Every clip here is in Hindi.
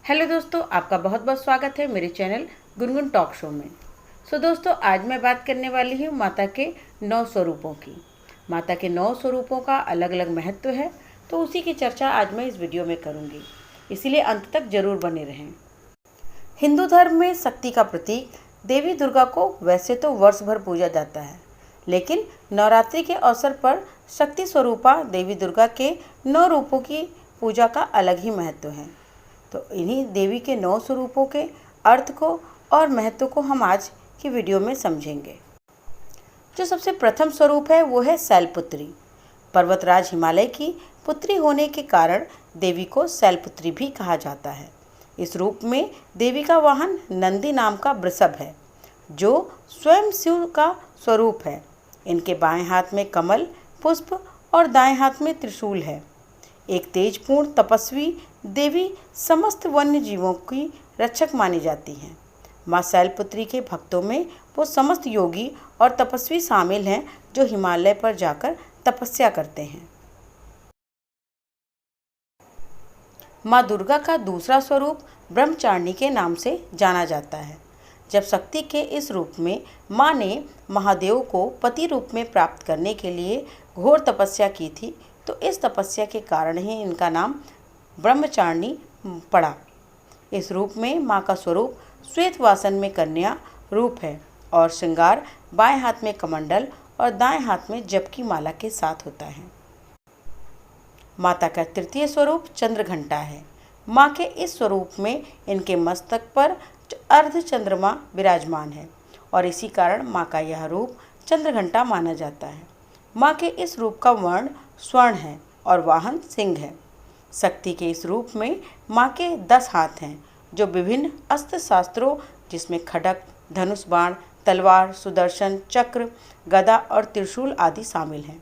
हेलो दोस्तों, आपका बहुत बहुत स्वागत है मेरे चैनल गुनगुन टॉक शो में। दोस्तों, आज मैं बात करने वाली हूँ माता के 9 स्वरूपों की। माता के 9 स्वरूपों का अलग अलग महत्व है, तो उसी की चर्चा आज मैं इस वीडियो में करूँगी, इसीलिए अंत तक जरूर बने रहें। हिंदू धर्म में शक्ति का प्रतीक देवी दुर्गा को वैसे तो वर्ष भर पूजा जाता है, लेकिन नवरात्रि के अवसर पर शक्ति स्वरूपा देवी दुर्गा के 9 रूपों की पूजा का अलग ही महत्व है। तो इन्हीं देवी के 9 स्वरूपों के अर्थ को और महत्व को हम आज की वीडियो में समझेंगे। जो सबसे प्रथम स्वरूप है वो है शैलपुत्री। पर्वतराज हिमालय की पुत्री होने के कारण देवी को शैलपुत्री भी कहा जाता है। इस रूप में देवी का वाहन नंदी नाम का वृषभ है, जो स्वयं शिव का स्वरूप है। इनके बाएं हाथ में कमल पुष्प और दाएं हाथ में त्रिशूल है। एक तेजपूर्ण तपस्वी देवी समस्त वन्य जीवों की रक्षक मानी जाती हैं। माँ शैलपुत्री के भक्तों में वो समस्त योगी और तपस्वी शामिल हैं जो हिमालय पर जाकर तपस्या करते हैं। माँ दुर्गा का दूसरा स्वरूप ब्रह्मचारिणी के नाम से जाना जाता है। जब शक्ति के इस रूप में माँ ने महादेव को पति रूप में प्राप्त करने के लिए घोर तपस्या की थी, तो इस तपस्या के कारण ही इनका नाम ब्रह्मचारिणी पड़ा। इस रूप में माँ का स्वरूप श्वेत वासन में कन्या रूप है और श्रृंगार बाएं हाथ में कमंडल और दाएं हाथ में जप की माला के साथ होता है। माता का तृतीय स्वरूप चंद्रघंटा है। माँ के इस स्वरूप में इनके मस्तक पर अर्ध चंद्रमा विराजमान है और इसी कारण माँ का यह रूप चंद्रघंटा माना जाता है। माँ के इस रूप का वर्ण स्वर्ण है और वाहन सिंह है। शक्ति के इस रूप में माँ के 10 हाथ हैं, जो विभिन्न अस्त्र शास्त्रों जिसमें खड्ग, धनुष बाण, तलवार, सुदर्शन चक्र, गदा और त्रिशूल आदि शामिल हैं,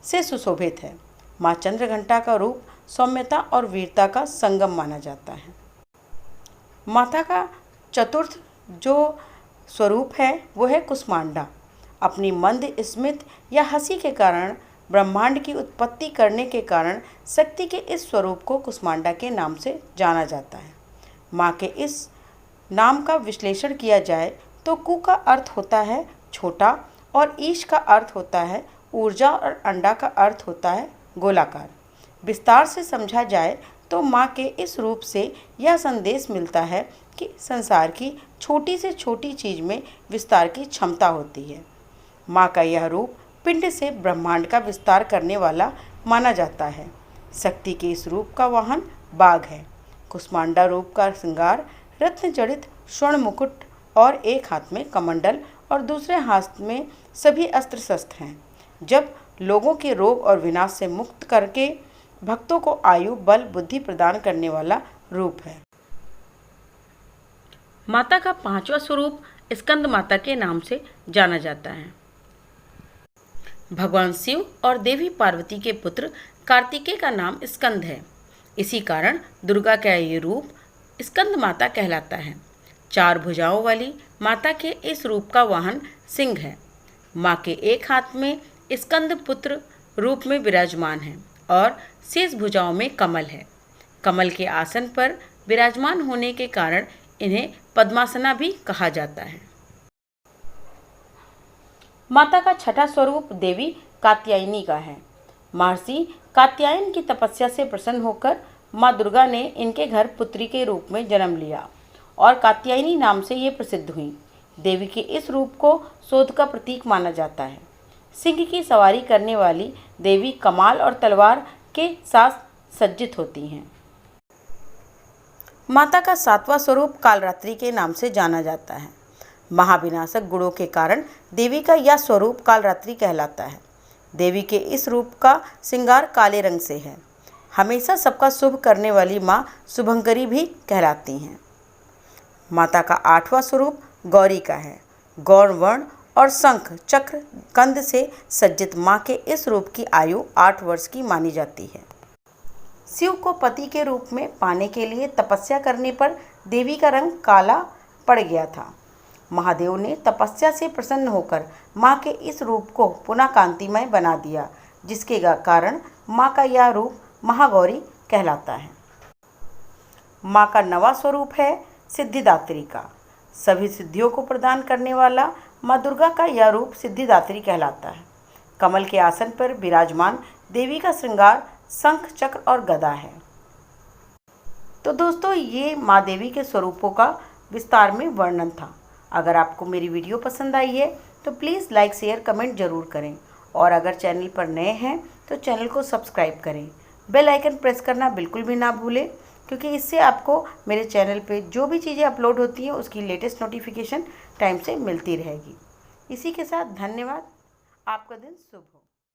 से सुशोभित है। माँ चंद्रघंटा का रूप सौम्यता और वीरता का संगम माना जाता है। माता का चतुर्थ जो स्वरूप है वो है कुष्मांडा। अपनी मंद स्मित या हंसी के कारण ब्रह्मांड की उत्पत्ति करने के कारण शक्ति के इस स्वरूप को कुष्मांडा के नाम से जाना जाता है। माँ के इस नाम का विश्लेषण किया जाए तो कु का अर्थ होता है छोटा और ईश का अर्थ होता है ऊर्जा और अंडा का अर्थ होता है गोलाकार। विस्तार से समझा जाए तो माँ के इस रूप से यह संदेश मिलता है कि संसार की छोटी से छोटी चीज़ में विस्तार की क्षमता होती है। माँ का यह रूप पिंड से ब्रह्मांड का विस्तार करने वाला माना जाता है। शक्ति के इस रूप का वाहन बाघ है। कुष्मांडा रूप का श्रृंगार रत्न जड़ित स्वर्ण मुकुट और एक हाथ में कमंडल और दूसरे हाथ में सभी अस्त्र शस्त्र हैं। जब लोगों के रोग और विनाश से मुक्त करके भक्तों को आयु बल बुद्धि प्रदान करने वाला रूप है। माता का 5वां स्वरूप स्कंद माता के नाम से जाना जाता है। भगवान शिव और देवी पार्वती के पुत्र कार्तिकेय का नाम स्कंद है। इसी कारण दुर्गा का ये रूप स्कंद माता कहलाता है। 4 भुजाओं वाली माता के इस रूप का वाहन सिंह है। माँ के एक हाथ में स्कंद पुत्र रूप में विराजमान है और शेष भुजाओं में कमल है। कमल के आसन पर विराजमान होने के कारण इन्हें पद्मासना भी कहा जाता है। माता का 6ठा स्वरूप देवी कात्यायनी का है। महर्षि कात्यायन की तपस्या से प्रसन्न होकर माँ दुर्गा ने इनके घर पुत्री के रूप में जन्म लिया और कात्यायनी नाम से ये प्रसिद्ध हुई। देवी के इस रूप को शोध का प्रतीक माना जाता है। सिंह की सवारी करने वाली देवी कमाल और तलवार के साथ सज्जित होती हैं। माता का 7वां स्वरूप कालरात्रि के नाम से जाना जाता है। महाविनाशक गुणों के कारण देवी का यह स्वरूप कालरात्रि कहलाता है। देवी के इस रूप का श्रृंगार काले रंग से है। हमेशा सबका शुभ करने वाली माँ शुभंकरी भी कहलाती हैं। माता का 8वां स्वरूप गौरी का है। गौर वर्ण और शंख चक्र कंद से सज्जित माँ के इस रूप की आयु 8 वर्ष की मानी जाती है। शिव को पति के रूप में पाने के लिए तपस्या करने पर देवी का रंग काला पड़ गया था। महादेव ने तपस्या से प्रसन्न होकर माँ के इस रूप को पुनः कांतिमय बना दिया, जिसके कारण माँ का यह रूप महागौरी कहलाता है। माँ का नवा स्वरूप है सिद्धिदात्री का। सभी सिद्धियों को प्रदान करने वाला माँ दुर्गा का यह रूप सिद्धिदात्री कहलाता है। कमल के आसन पर विराजमान देवी का श्रृंगार शंख, चक्र और गदा है। तो दोस्तों, ये माँ देवी के स्वरूपों का विस्तार में वर्णन था। अगर आपको मेरी वीडियो पसंद आई है तो प्लीज़ लाइक, शेयर, कमेंट ज़रूर करें। और अगर चैनल पर नए हैं तो चैनल को सब्सक्राइब करें। बेल आइकन प्रेस करना बिल्कुल भी ना भूलें, क्योंकि इससे आपको मेरे चैनल पे जो भी चीज़ें अपलोड होती हैं उसकी लेटेस्ट नोटिफिकेशन टाइम से मिलती रहेगी। इसी के साथ धन्यवाद। आपका दिन शुभ हो।